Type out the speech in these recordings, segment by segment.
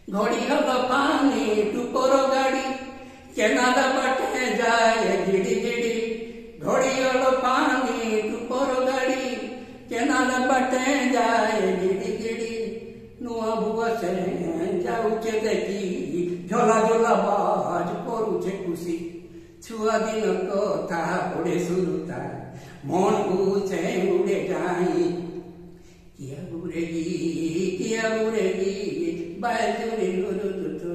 घड़ी हब पानी टुकर गाड़ी केनाल बाटे जाए गिड़ी गिड़ी घड़ी हब पानी टुकर गाड़ी केनाल बाटे जाए गिड़ी गिड़ी नुआ बुआ से जाऊचे देखी झोला झोला बाज करुचे खुशी छुआ दिन कथा पड़े सुरुता मन बुझे उड़े जाई किया बुरेगी बाजुरी गुरु तुतु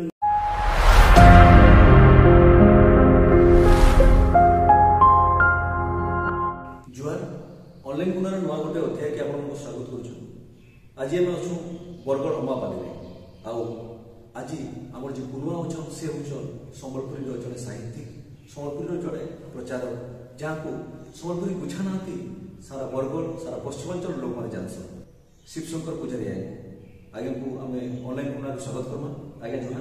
जुआर ऑनलाइन कुनार नुआ गोटे अध्याय के आपन को स्वागत करूछु। आज हम अछु बरगड़ अमापाली रे आउ आज हमर जे गुरुआ अछन से होछन संबलपुरी रो जने साहित्यिक संबलपुरी रो जने प्रचारक जाको संबलपुरी बुझा नाती सारा बरगड़ सारा पश्चिमांचल लोक माने जानसन शिवशंकर पुजारी आगे को हमें ऑनलाइन कुनार स्वागत करमा आगे जुना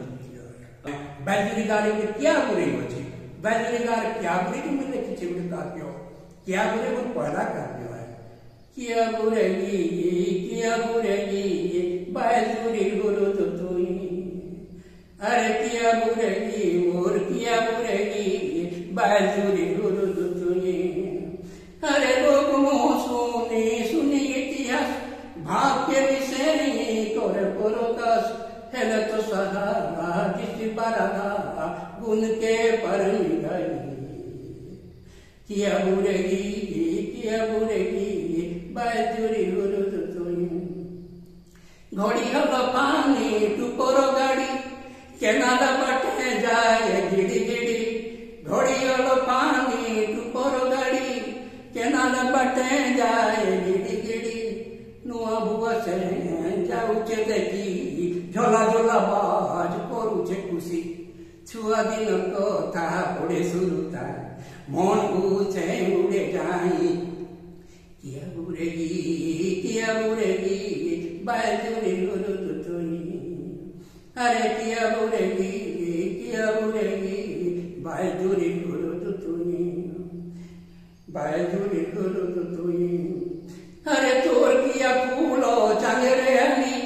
बाजुरी गारे में क्या बुरे होची बाजुरी गार क्या बुरे के मिले किचे बुरे काप्यो क्या बुरे मन पहला काप्यो है क्या बुरेगी बाजुरी गुरु तुतुई अरे क्या बुरेगी मोर क्या बुरेगी बाजुरी गुरु तुतुई अरे लोग मुँह सुनी इतिहास भाग्य विषय करे पुरकाश हेले तो सहारा किसी बरहा गुण के पर गई किया बुरेगी बाजुरी गुरु तुतुई घड़ी हब पानी टुकर गाड़ी केनाल बाटे जाए गिड़ी गिड़ी घड़ी हब पानी टुकर गाड़ी केनाल बाटे जाए गिड़ी गिड़ी नुआ बुआ से जाऊचे देखी झोला झोला बाज करुचे खुशी छुआ दिन कथा पड़े सुरुता मन बुझे उड़े जाई किया बुरेगी बाजुरी गुरु तुतुई अरे किया बुरेगी बाजुरी गुरु तुतुई अरे तोर किया फूलो चांगरे हनी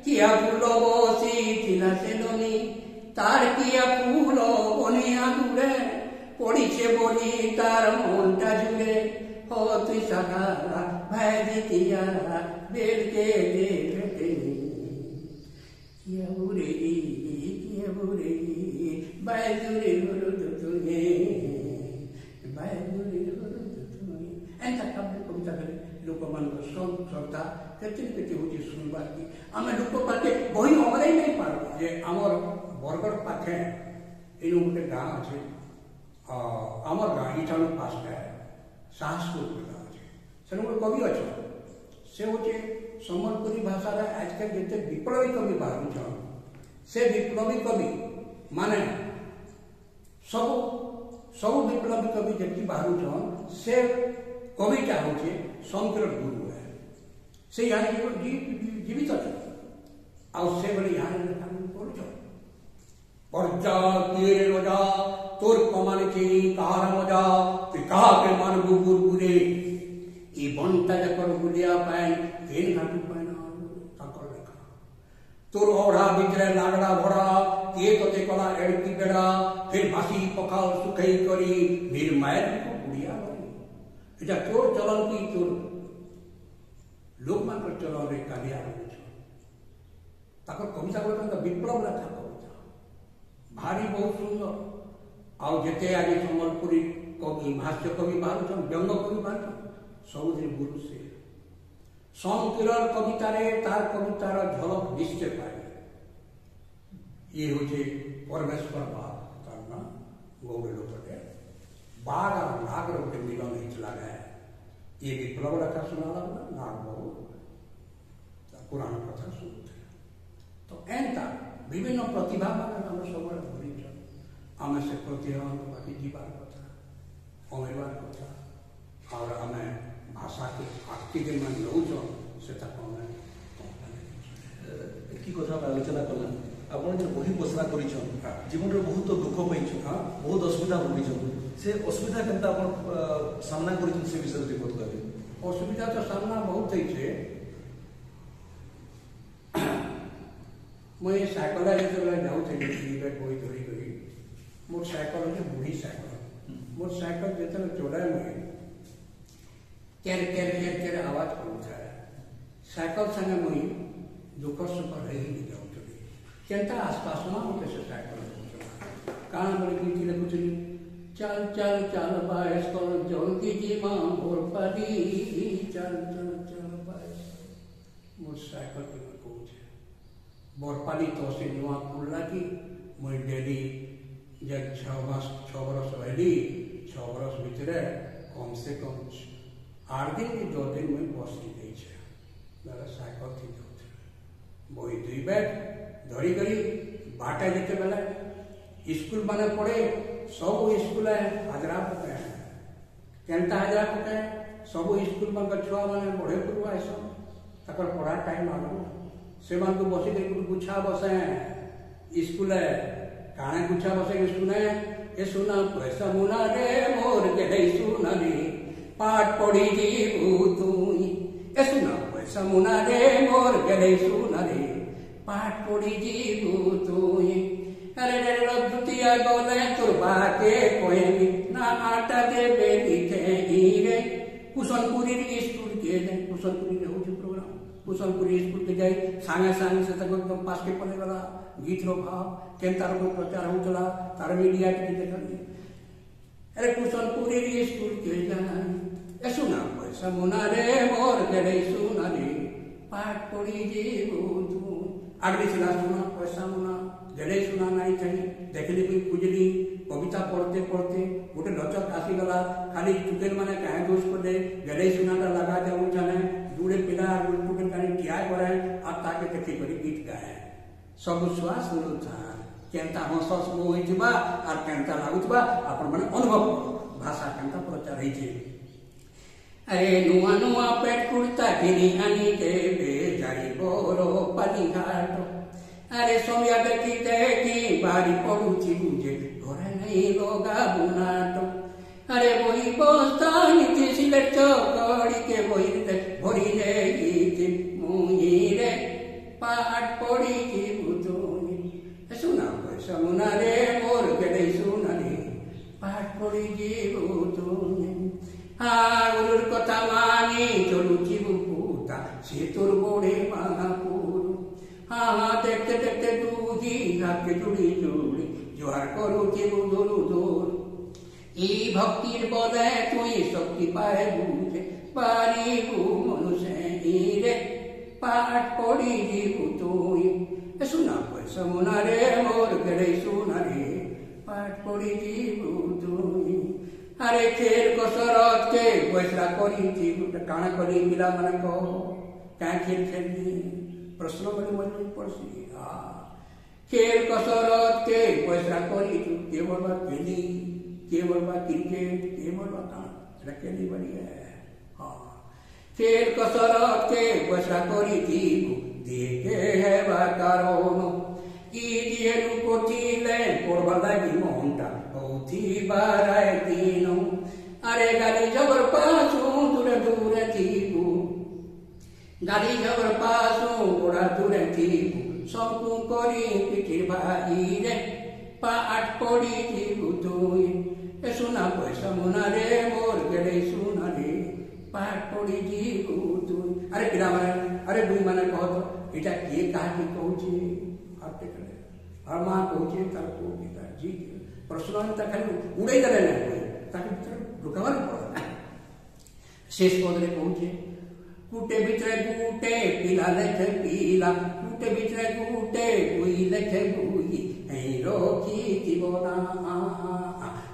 किया फूलो बोसी थिला सेलोनी तार किया फूलो बनिया दूरे पड़ीचे बोली तार मनटा जुड़े हो तुई सखा भाई दितिया बेल के दे बेटे किया बुरेगी बाजुरी गुरु तुतुई बाजुरी गुरु तुतुई एंता कविता करे लोक मान श्रद्धा केते होची सुनबार की आमे लोक पाके बही अमरे नहीं पार जे हमर बरगड़ पाखे एनु गोटे गाँ अछि हमर गाँ इटाणु पास है साहसपुर गाँ अछि सेनु गोटे कवि अछि से होचे संबलपुरी भाषा रे आजकल जेते विप्लवी कवि बाहर छ से विप्लवी कवि माने सब विप्लवी कवि जेति बाहर छ से कविता होचे संकर गुरु है से यहाँ जीवित अच्छे आउ से बड़े यहाँ पर्जा किए रजा तोर कमाने की कार मजा ते कहा के मान गुगुर गुरे ई बनता जकर गुलिया पाए केन घाटू पाए ना ताकर लेखा तोर ओढ़ा बिचरे लागड़ा भरा ये तते कला एड़की बेड़ा फिर बासी पखाल सुखई करी निर्मय को गुड़िया এটা তোর চলন কি তোর লোকমানଙ୍କର চলনে কালিয়া হচ্ছে তাকর কবিতা গুলো বিপ্লব লেখা কবিতা ভারী বহুত সুন্দর ଆଉ ଯେତେ ଆଜି ସମ୍ବଲପୁରୀ କବି ଭାଷ୍ୟ କବି ବାହାରୁଛନ୍ ବ୍ୟଙ୍ଗ କବି ବାହାରୁଛନ୍ ସବୁଥିରେ ଗୁରୁ ସେ ସଂକୀର୍ଣ୍ଣ କବିତାରେ ତାର କବିତାର ଝଲକ ନିଶ୍ଚୟ ପାଇବେ ଇଏ ହଉଛି ପରମେଶ୍ୱର ବାଗ ତାର ନା ଗୌରୀ ଲୋକଟେ बाघ और नाग रोटे मिलन चला गया ये विप्लव रखा सुना लगा नाग बहु पुराण कथा सुनते तो एंता विभिन्न प्रतिभा मान हम सब भरी आम से प्रतिभा बाकी जीवार कथा अमेरवार कथा और आम भाषा के आखि दिन मान लौच से की कथा आलोचना कला ଆପଣ ଯେ ବହି ଘୋଷଣା କରିଛନ୍ ଜୀବନରେ ବହୁତ ଦୁଃଖ ପାଇଛନ୍ ବହୁତ ଅସୁବିଧା ଭୋଗିଛନ୍ से असुविधा केनता अपन सामना करिछन से विषय रिपोर्ट करे असुविधा तो सामना बहुत है मुझे साइकेल जो जाऊँगी बही धरिकी मोर साइकेल हूँ बुढ़ी साइकेल मोर साइकेल जो चलाए मुझे केर केर केर केर आवाज करूँ साइकेल संगे मुई दुख सुख रही जाऊँगी केनता आसपास ना मत से साइकेल काना बोले गीत लिखुली चल चल चल बायस्कल जल्दी जीमा मोर पाली चल चल चल बायस्कल मोर साइकेल के कहूँ बरपाली तहसील नुआ खुलला कि मुई डेली जब 6 बरस रही 6 बरस भितर कम से कम 8 दिन कि 10 दिन मुई बस की साइकेल थी जाऊँ बही 2 बैग धरी करी बाटा जिते बेला स्कूल माने पढ़े सब स्कूल हाजरा पकाए केनता हाजरा पकाए सब स्कूल मान छुआ मैंने बढ़े पूर्व आसन तक पढ़ा टाइम आना से बसिक गुछा बसे स्कूल काणे गुछा बसे सुने ए सुना पैसा मुना रे मोर गेडे सुना रे पाठ पढ़ी जीवू तुई ए सुना पैसा मुना रे मोर गेडे सुना रे पाठ पढ़ी जीवू तुई अरे रे रद्दुतिया गले तोर बाके कोई ना आटा दे बेली के रे कुशनपुरी स्कूल के जाए कुशनपुरी रे होची प्रोग्राम कुशनपुरी स्कूल के जाए सांगे सांगे से तक एकदम पास के पड़े वाला गीत रो भाव केनता रो प्रचार होचला तार मीडिया के देखली अरे कुशनपुरी स्कूल के जाए ए सुना पैसा मुना रे मोर गेडे सुना रे पाठ पढ़ी जीवू तू अगली सिला सुना पैसा मुना गेडे सुना नहीं चाहिए देखली कोई खुजली कविता पढ़ते पढ़ते गोटे लचक आसीगला खाली टुकेल मैंने कहे दोष कर दे गेडे सुनाटा लगा जाऊँ जाने जुड़े पिला टुकेल कहीं क्या करे और ताके देखी करी गीत गाए सब श्वास था केनता हस हस होइथिबा और केनता लागुथिबा आपण माने अनुभव भाषा केनता प्रचार होइछि अरे नुआ नुआ पेट कुर्ता घिनी आनी देवे जाई बोरो पानी घाट अरे सोनिया देखी बारी पड़ुची बुझे घरे नहीं लोगा बुनाट अरे वही बस्ता नीति सिलेट चौकड़ी के वही भरी ले गीत मुही रे पाठ पड़ी की बुझोनी सुना पैसा मुना रे मोर गेडे सुना रे पाठ पड़ी की बुझोनी हाँ गुरुर कथा मानी चलुची बुपुता से तोर बोड़े महापुर हाँ देखते देखते तू ही हाथ जुड़ी जुड़ी जोहार करू के बुझोरू जोर ई भक्तिर बले तुई शक्ति पाए बुझे पारी बु मनुष्य रे पाठ पढ़ी जीवू तुई सुना पैसा मुना रे मोर गेडे सुना रे पाठ पढ़ी जीवू तुई अरे खेल कसरत के पैसा करी जीवू काଣା करी पिला माने को क्या खेल खेलनी प्रश्न बड़े मन पड़सी खेल कसरत के पैसा करी के बोलबा खेली के बोलबा क्रिकेट के बोलबा काଣା खेली बढ़िया हाँ खेल कसरत के पैसा करी जीवू देखे है बाकारोनो ई दिएनु कोथिले पड़वा लागी मोंटा होथी बाराय दिनो अरे गाली जबर पासू दूरे दूरे थीबू गाली जबर पासू गोड़ा दूरे थीबू सबकू करी पिठिर भाई रे पाठ पढ़ी थीबू तुई ए सुना पैसा मुना रे मोर गेडे सुना रे पाठ पढ़ी थीबू तुई अरे पिला माने अरे दुई माने कह तो इटा के कहानी कहूची आपटे करे और मां कहूची तार को गीता जी प्रश्न त खाली उड़ै गले ना ताके भीतर रुकावर पड़ा शेष पद रे कहूची कूटे भीतर कूटे पिला लेखे पिला कूटे भीतर कूटे बुई लेखे बुई ei रोकी जीवना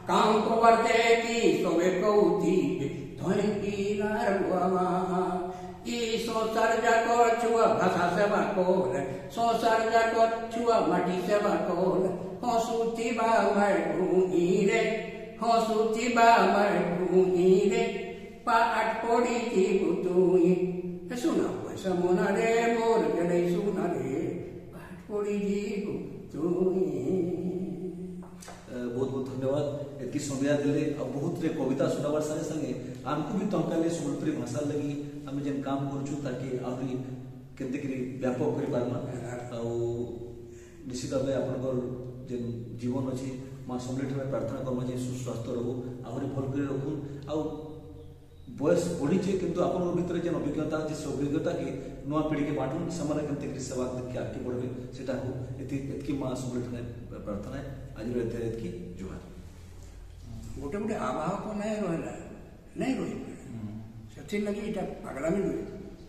काम को वर्ते की सोवे कहूती धोई पिलार बुआमा ई संसार जाकर छुआ भाषा सेवा कोल संसार जाकर छुआ माटी सेवा कोल हंसुती बा मैं भूई रे हंसुती बा मैं भूई रे पाठ पढ़ी की बुतुई सुना पैसा मुना रे मोर गेडे सुना रे पाठ पढ़ी की बुतुई बहुत बहुत धन्यवाद एति संध्या दिले आ बहुत रे कविता सुनाबार संगे संगे आमको भी तंकाले सम्बलपुरी भाषा लगी आम जेन काम करछु ताकि आउरी केते व्यापक करि पारमा आ निश्चित भाव आपंकर जेन जीवन अच्छी माँ समलेठी प्रार्थना करमा जे सुस्वास्थ्य रहू आहरी भल कर रखू आ बयस बढ़ी किंतु आपण भितर जेन अभिज्ञता जे अभिज्ञता कि नुआ पीढ़ी के बांटन से केमती सेवा के आगे बढ़े सेटा हो एतकी माँ समलेठी प्रार्थना आज एतकी जुहार गोटे गोटे आवाहक नहीं रहा नहीं रही से लगे ये पागलामी नुहे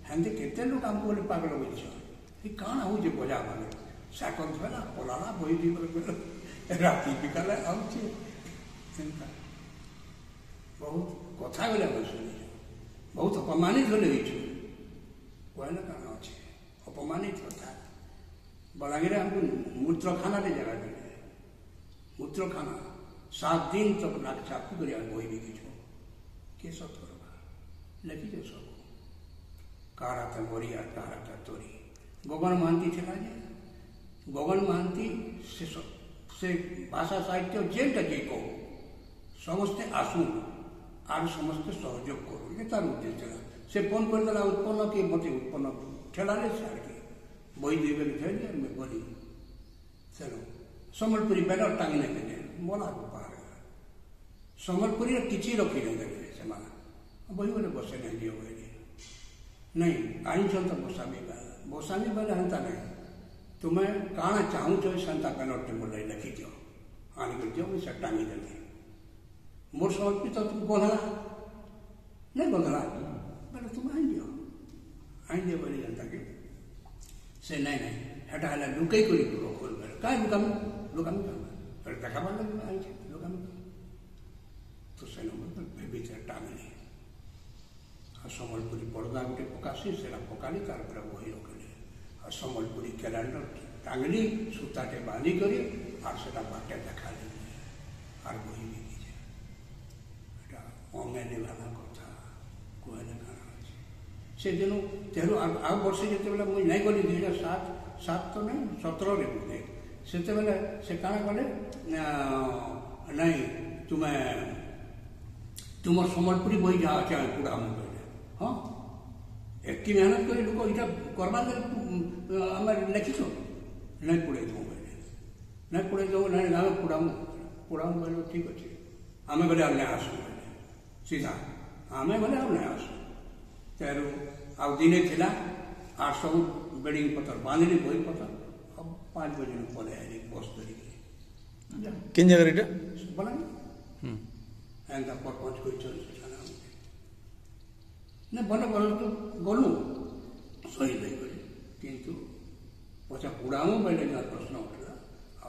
हेंदे केते लोग आमको बोले पागल बोल कण हो बजा पागल साइकल थोड़ा पलाला बही दी राति बिकाला आउचे बहुत कथा गला शुणी बहुत अपमानित होले कहले कण अच्छे अपमानित कथा बलांगीर हमको मूत्रखाना जगह देते मूत्रखाना 7 दिन तक नाक चाकू कर बही बिकिछु के सब करवा लिखिजे सब कार हाथ गरी और कार हाथ तोरी गगन महांती थिला जे गगन महांती से भाषा साहित्य जेनटा जे कहो समस्ते आसुन आर समस्ते सहयोग करूँ ये तार उद्देश्य से फोन करदेला उत्पन्न किए मत उत्पन्न ठेलारे छाड़ के बही देवे थे गली चलो सम्बलपुरी बैनर टांगी नहीं देने बोला पार सम्बलपुरी किसी रखी नहीं देते से बही बोले बसे नहीं दियो नहीं आईन तो बोसामी बेले हेन्ता नहीं तुम्हें काण चाहूच सेन्ता बैनर टे बोले लिखी दियो आनिक दियो मुझे टांगी देने मोर समर्पित तुम बंधला नहीं बंधला बोले तुम आईन दियो बोले जनता के से नहीं नहीं हेटा है लुकई कर खोल क्या लुकामी लुकामी कर देखा बार लगे आई लुकामी तो से भीतर टांगली सम्बलपुरी पर्दा गोटे पकासी से पकाली तार बही रखिले आ सम्बलपुरी कैलेंडर टांगली सूताटे बांधी कर बाटे देखा आर बही बिकी अमेने वाला कथा कहले कण अच्छे से दिन तेरु आ वर्ष जिते मुझे नहीं गली 2007 तो नहीं 17 बोधे से काण कले नहीं तुम्हें तुम सम्बलपुरी बही जहाँ अच्छे पूरा हाँ एत मेहनत कर लोग इटा करवा आम लिखिछ नहीं पड़े दो नहीं पड़े दो नहीं आम पुड़ाऊ बोले ठीक अच्छे आम बोले नहीं आसू सीधा आम बोले नहीं आसू तेरु आ दिने थिला आर सब बेडिंग पतर बांधली बही पतर अब 5 बजे पड़े है बस धरिक किन जगह बोला एंता पर 5 कोई चल नहीं भले भले तो गलु सही नहीं गली किंतु पचा पुड़ाऊ बेले प्रश्न उठला आ